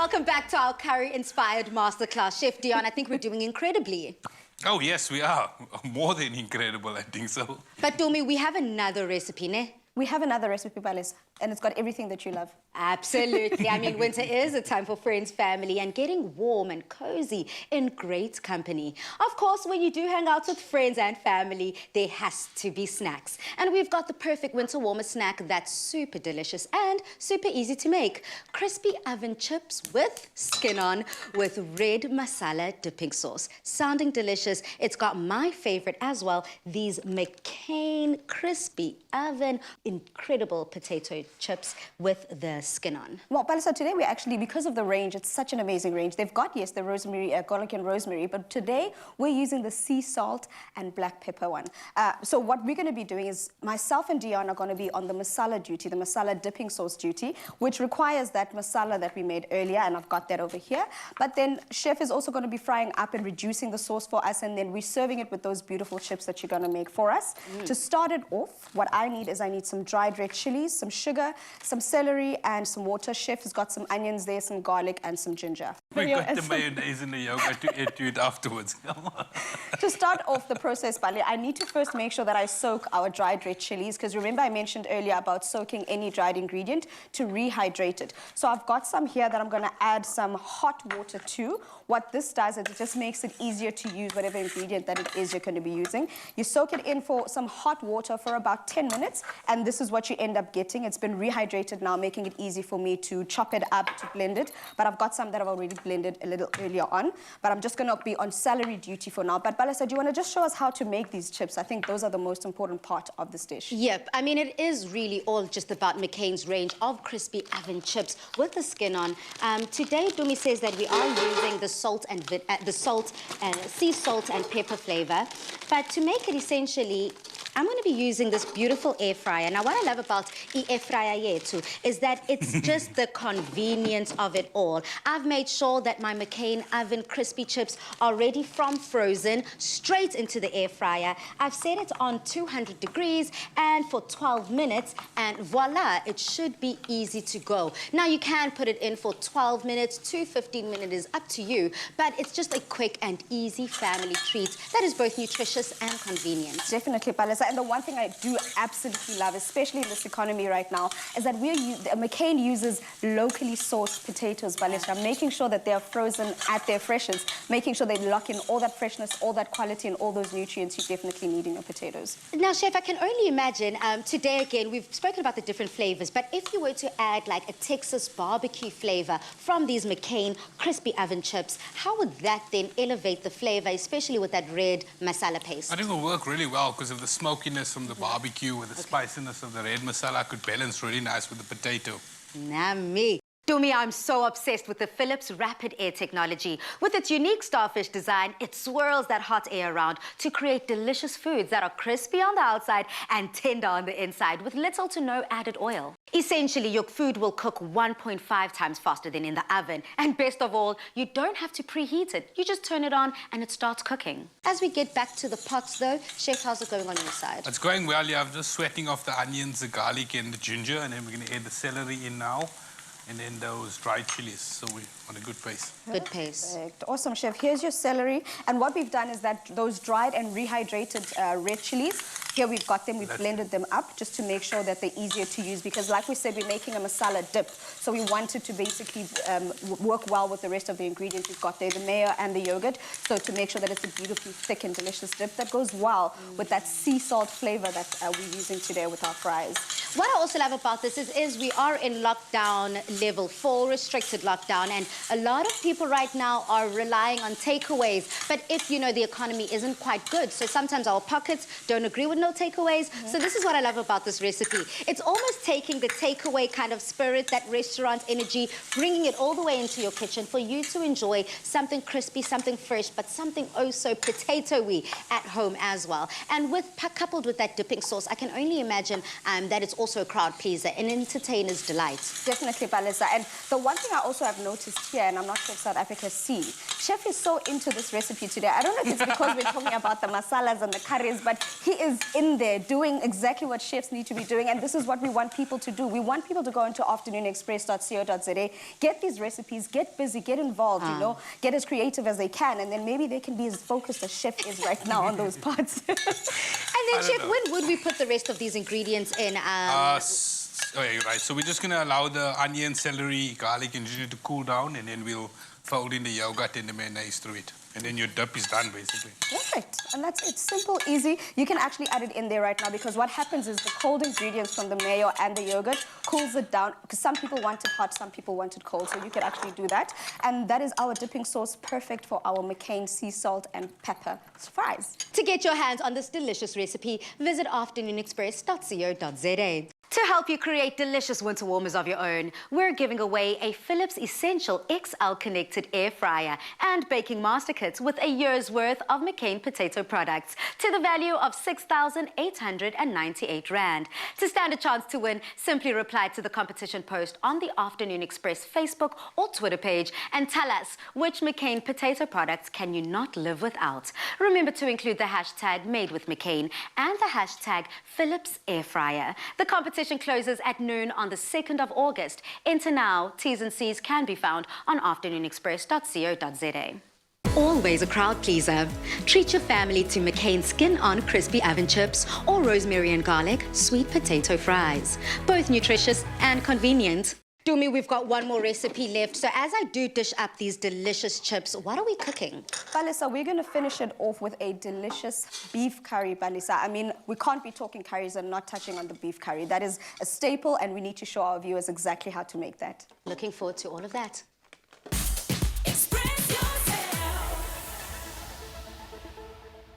welcome back to our curry-inspired masterclass. Chef Dion, I think we're doing incredibly. Oh, yes, we are. More than incredible, I think so. But Tumi, we have another recipe, ne? We have another recipe, Palesa, and it's got everything that you love. Absolutely. I mean, winter is a time for friends, family, and getting warm and cozy in great company. Of course, when you do hang out with friends and family, there has to be snacks. And we've got the perfect winter warmer snack that's super delicious and super easy to make. Crispy oven chips with skin on with red masala dipping sauce. Sounding delicious. It's got my favorite as well, these McCain crispy oven incredible potato chips with the skin on. Well, Palesa, today we actually, because of the range, it's such an amazing range. They've got, yes, the rosemary, garlic and rosemary, but today we're using the sea salt and black pepper one. So what we're going to be doing is myself and Dion are going to be on the masala duty, the masala dipping sauce duty, which requires that masala that we made earlier, and I've got that over here. But then Chef is also going to be frying up and reducing the sauce for us, and then we're serving it with those beautiful chips that you're going to make for us. To start it off, what I need is I need some dried red chilies, some sugar, some celery, and some water. Chef has got some onions there, some garlic, and some ginger. We got the mayonnaise and the yogurt to eat afterwards. To start off the process, Bali, I need to first make sure that I soak our dried red chilies, because remember I mentioned earlier about soaking any dried ingredient to rehydrate it. So I've got some here that I'm going to add some hot water to. What this does is it just makes it easier to use whatever ingredient that it is you're going to be using. You soak it in for some hot water for about 10 minutes, and this is what you end up getting. It's been rehydrated now, making it easy for me to chop it up, to blend it. But I've got some that I've already blended a little earlier on. But I'm just going to be on celery duty for now. But Palesa, do you want to just show us how to make these chips? I think those are the most important part of this dish. Yep. I mean, it is really all just about McCain's range of crispy oven chips with the skin on. Today, Dumi says that we are using the sea salt and pepper flavor. But to make it essentially, I'm going to be using this beautiful air fryer. Now, what I love about air fryer too is that it's just the convenience of it all. I've made sure that my McCain oven crispy chips are ready from frozen, straight into the air fryer. I've set it on 200 degrees and for 12 minutes, and voila, it should be easy to go. Now, you can put it in for 12 minutes to 15 minutes, is up to you, but it's just a quick and easy family treat that is both nutritious and convenient. Definitely, Palesa. And the one thing I do absolutely love, especially in this economy right now, is that McCain uses locally sourced potatoes, Palesa, making sure that they are frozen at their freshest, making sure they lock in all that freshness, all that quality, and all those nutrients you definitely need in your potatoes. Now, Chef, I can only imagine, today again, we've spoken about the different flavors, but if you were to add like a Texas barbecue flavor from these McCain crispy oven chips, how would that then elevate the flavor, especially with that red masala paste? I think it'll work really well because of the smokiness from the barbecue with the spiciness of the red masala could balance really nice with the potato. Nammy. Dumi, I'm so obsessed with the Philips Rapid Air technology. With its unique starfish design, it swirls that hot air around to create delicious foods that are crispy on the outside and tender on the inside with little to no added oil. Essentially, your food will cook 1.5 times faster than in the oven. And best of all, you don't have to preheat it. You just turn it on and it starts cooking. As we get back to the pots though, Chef, how's it going on your side? It's going well. Yeah, I'm just sweating off the onions, the garlic and the ginger, and then we're going to add the celery in now. And then those dried chilies, so we're on a good pace. Good pace. Perfect. Awesome, Chef. Here's your celery. And what we've done is that those dried and rehydrated red chilies, here we've got them, we've blended them up just to make sure that they're easier to use, because like we said, we're making a masala dip. So we want it to basically work well with the rest of the ingredients we've got there, the mayo and the yogurt. So to make sure that it's a beautifully thick and delicious dip that goes well with that sea salt flavor that we're using today with our fries. What I also love about this is we are in lockdown level 4, restricted lockdown, and a lot of people right now are relying on takeaways. But if, you know, the economy isn't quite good, so sometimes our pockets don't agree with no takeaways. So this is what I love about this recipe. It's almost taking the takeaway kind of spirit, that restaurant energy, bringing it all the way into your kitchen for you to enjoy something crispy, something fresh, but something oh so potato-y at home as well. And coupled with that dipping sauce, I can only imagine that it's also a crowd pleaser, an entertainer's delight. Definitely, Palesa. And the one thing I also have noticed here, and I'm not sure if South Africa see, Chef is so into this recipe today. I don't know if it's because we're talking about the masalas and the curries, but he is in there doing exactly what chefs need to be doing, and this is what we want people to do. We want people to go into afternoonexpress.co.za, get these recipes, get busy, get involved, you know, get as creative as they can, and then maybe they can be as focused as Chef is right now on those parts. And then, Chef, when would we put the rest of these ingredients in? Oh, yeah, you're right. So we're just going to allow the onion, celery, garlic, and ginger to cool down, and then we'll fold in the yogurt and the mayonnaise through it. And then your dip is done, basically. Perfect. And that's it. Simple, easy. You can actually add it in there right now because what happens is the cold ingredients from the mayo and the yogurt cools it down because some people want it hot, some people want it cold. So you can actually do that. And that is our dipping sauce, perfect for our McCain sea salt and pepper fries. To get your hands on this delicious recipe, visit afternoonexpress.co.za. To help you create delicious winter warmers of your own, we're giving away a Philips Essential XL Connected Air Fryer and Baking Master Kits with a year's worth of McCain potato products to the value of 6,898 Rand. To stand a chance to win, simply reply to the competition post on the Afternoon Express Facebook or Twitter page and tell us which McCain potato products can you not live without. Remember to include the hashtag Made with McCain and the hashtag Philips Air Fryer. The competition closes at noon on the 2nd of August. Enter now. T's and C's can be found on afternoonexpress.co.za. Always a crowd pleaser. Treat your family to McCain skin-on crispy oven chips or rosemary and garlic sweet potato fries. Both nutritious and convenient. Dumi, we've got one more recipe left. So as I do dish up these delicious chips, what are we cooking? Balisa, we're going to finish it off with a delicious beef curry, Balisa. I mean, we can't be talking curries and not touching on the beef curry. That is a staple, and we need to show our viewers exactly how to make that. Looking forward to all of that.